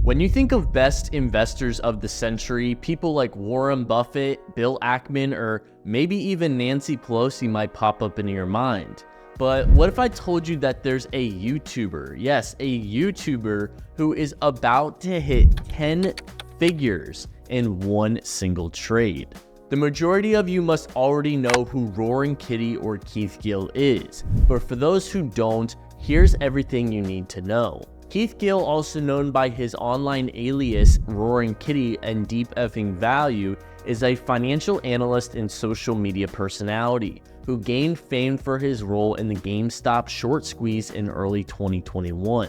When you think of best investors of the century, people like Warren Buffett, Bill Ackman, or maybe even Nancy Pelosi might pop up into your mind. But what if I told you that there's a YouTuber, yes, a YouTuber who is about to hit 10 figures in one single trade? The majority of you must already know who Roaring Kitty or Keith Gill is, but for those who don't, here's everything you need to know. Keith Gill, also known by his online alias Roaring Kitty and Deep Effing Value, is a financial analyst and social media personality who gained fame for his role in the GameStop short squeeze in early 2021.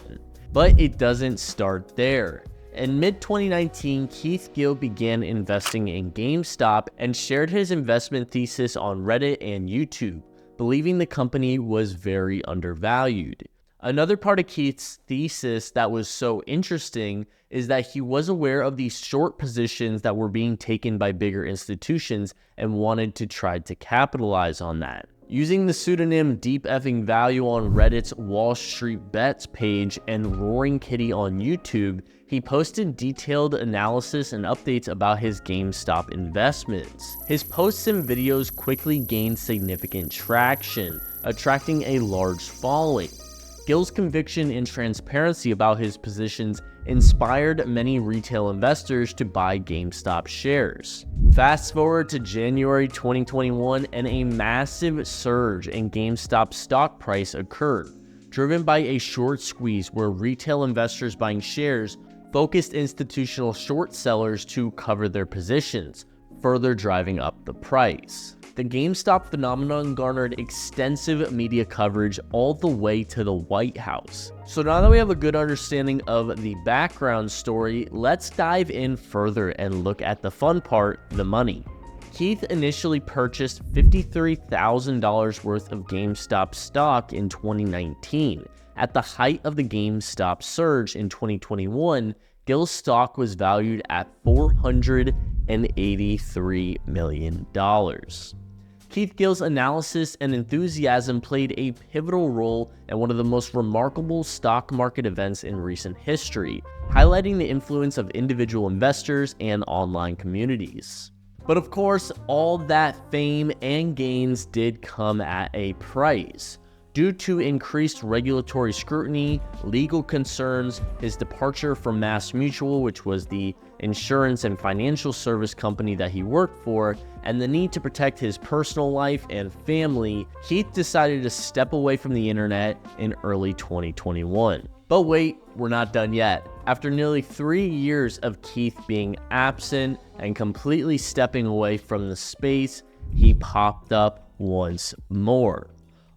But it doesn't start there. In mid-2019, Keith Gill began investing in GameStop and shared his investment thesis on Reddit and YouTube, believing the company was very undervalued. Another part of Keith's thesis that was so interesting is that he was aware of these short positions that were being taken by bigger institutions and wanted to try to capitalize on that. Using the pseudonym Deep Effing Value on Reddit's Wall Street Bets page and Roaring Kitty on YouTube, he posted detailed analysis and updates about his GameStop investments. His posts and videos quickly gained significant traction, attracting a large following. Gill's conviction and transparency about his positions inspired many retail investors to buy GameStop shares. Fast forward to January 2021 and a massive surge in GameStop's stock price occurred, driven by a short squeeze where retail investors buying shares focused institutional short sellers to cover their positions, further driving up the price. The GameStop phenomenon garnered extensive media coverage all the way to the White House. So now that we have a good understanding of the background story, let's dive in further and look at the fun part, the money. Keith initially purchased $53,000 worth of GameStop stock in 2019. At the height of the GameStop surge in 2021, Gill's stock was valued at $483 million. Keith Gill's analysis and enthusiasm played a pivotal role in one of the most remarkable stock market events in recent history, highlighting the influence of individual investors and online communities. But of course, all that fame and gains did come at a price. Due to increased regulatory scrutiny, legal concerns, his departure from MassMutual, which was the insurance and financial service company that he worked for, and the need to protect his personal life and family, Keith decided to step away from the internet in early 2021. But wait, we're not done yet. After nearly 3 years of Keith being absent and completely stepping away from the space, he popped up once more.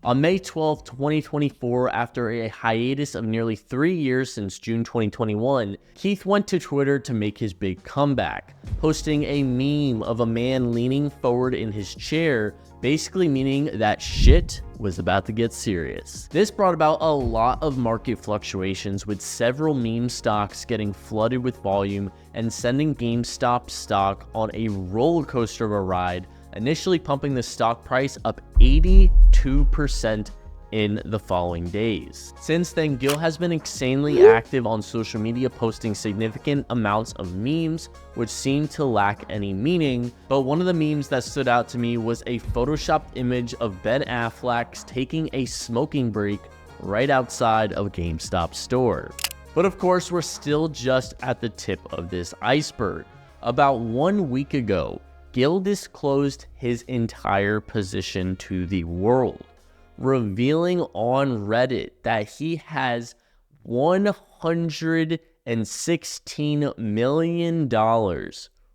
On May 12, 2024, after a hiatus of nearly 3 years since June 2021, Keith went to Twitter to make his big comeback, posting a meme of a man leaning forward in his chair, basically meaning that shit was about to get serious. This brought about a lot of market fluctuations, with several meme stocks getting flooded with volume and sending GameStop stock on a roller coaster of a ride, initially pumping the stock price up 82% in the following days. Since then, Gill has been insanely active on social media, posting significant amounts of memes, which seem to lack any meaning. But one of the memes that stood out to me was a photoshopped image of Ben Affleck taking a smoking break right outside of GameStop store. But of course, we're still just at the tip of this iceberg. About 1 week ago, Gill disclosed his entire position to the world, revealing on Reddit that he has $116 million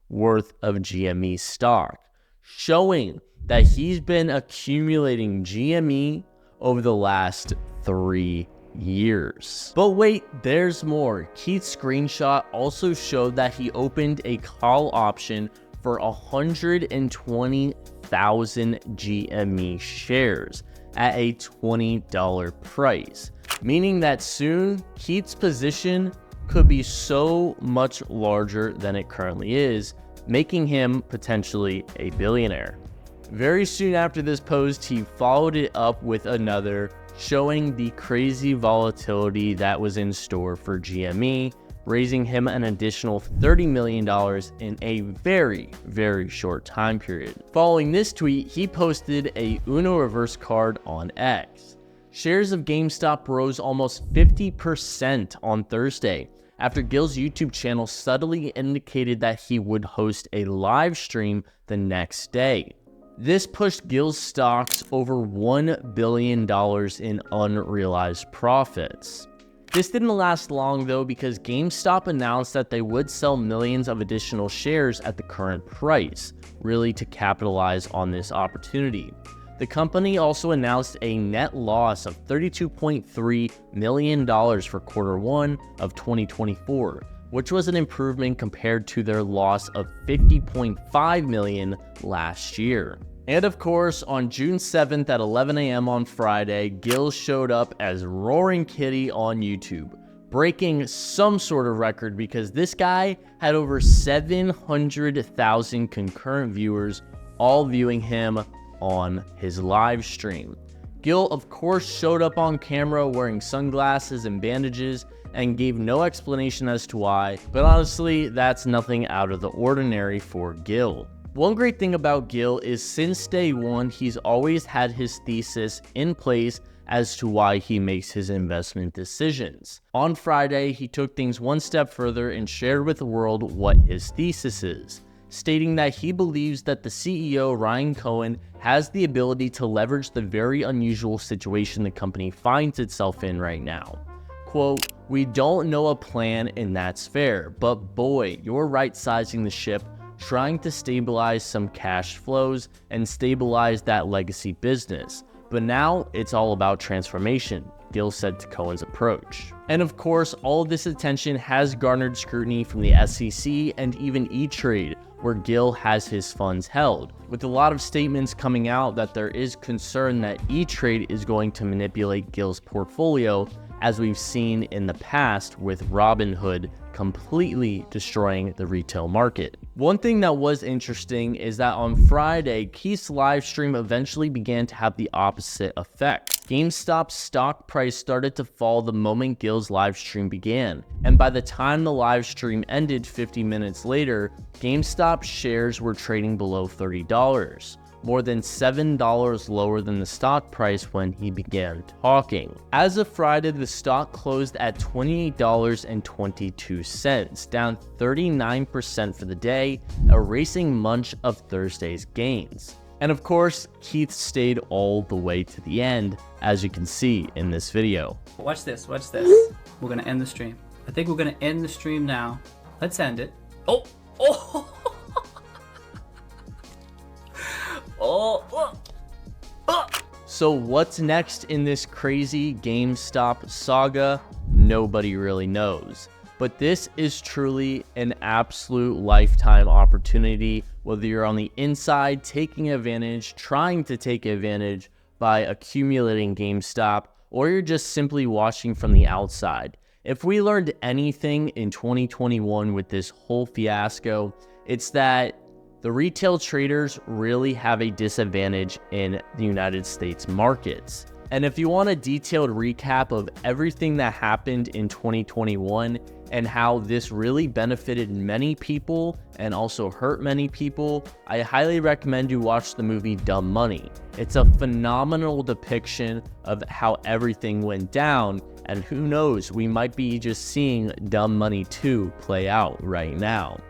worth of GME stock, showing that he's been accumulating GME over the last 3 years. But wait, there's more. Keith's screenshot also showed that he opened a call option for 120,000 GME shares at a $20 price, meaning that soon Keith's position could be so much larger than it currently is, making him potentially a billionaire. Very soon after this post, he followed it up with another showing the crazy volatility that was in store for GME, raising him an additional $30 million in a very, very short time period. Following this tweet, he posted a Uno reverse card on X. Shares of GameStop rose almost 50% on Thursday, after Gil's YouTube channel subtly indicated that he would host a live stream the next day. This pushed Gil's stocks over $1 billion in unrealized profits. This didn't last long though, because GameStop announced that they would sell millions of additional shares at the current price, really to capitalize on this opportunity. The company also announced a net loss of $32.3 million for Q1 of 2024, which was an improvement compared to their loss of $50.5 million last year. And of course, on June 7th at 11 a.m. on Friday, Gil showed up as Roaring Kitty on YouTube, breaking some sort of record because this guy had over 700,000 concurrent viewers, all viewing him on his live stream. Gil, of course, showed up on camera wearing sunglasses and bandages and gave no explanation as to why, but honestly, that's nothing out of the ordinary for Gil. One great thing about Gil is since day one, he's always had his thesis in place as to why he makes his investment decisions. On Friday, he took things one step further and shared with the world what his thesis is, stating that he believes that the CEO, Ryan Cohen, has the ability to leverage the very unusual situation the company finds itself in right now. Quote, "We don't know a plan and that's fair, but boy, you're right-sizing the ship, trying to stabilize some cash flows and stabilize that legacy business. But now it's all about transformation," Gil said to Cohen's approach. And of course, all of this attention has garnered scrutiny from the SEC and even E-Trade, where Gil has his funds held, with a lot of statements coming out that there is concern that E-Trade is going to manipulate Gil's portfolio, as we've seen in the past with Robinhood completely destroying the retail market. One thing that was interesting is that on Friday, Keith's live stream eventually began to have the opposite effect. GameStop's stock price started to fall the moment Gil's live stream began, and by the time the live stream ended 50 minutes later, GameStop shares were trading below $30. More than $7 lower than the stock price when he began talking. As of Friday, the stock closed at $28.22, down 39% for the day, erasing much of Thursday's gains. And of course, Keith stayed all the way to the end, as you can see in this video. Watch this, watch this. We're gonna end the stream. I think we're gonna end the stream now. Let's end it. Oh! So what's next in this crazy GameStop saga? Nobody really knows. But this is truly an absolute lifetime opportunity, whether you're on the inside taking advantage, trying to take advantage by accumulating GameStop, or you're just simply watching from the outside. If we learned anything in 2021 with this whole fiasco, it's that the retail traders really have a disadvantage in the United States markets. And if you want a detailed recap of everything that happened in 2021 and how this really benefited many people and also hurt many people, I highly recommend you watch the movie Dumb Money. It's a phenomenal depiction of how everything went down, and who knows, we might be just seeing Dumb Money 2 play out right now.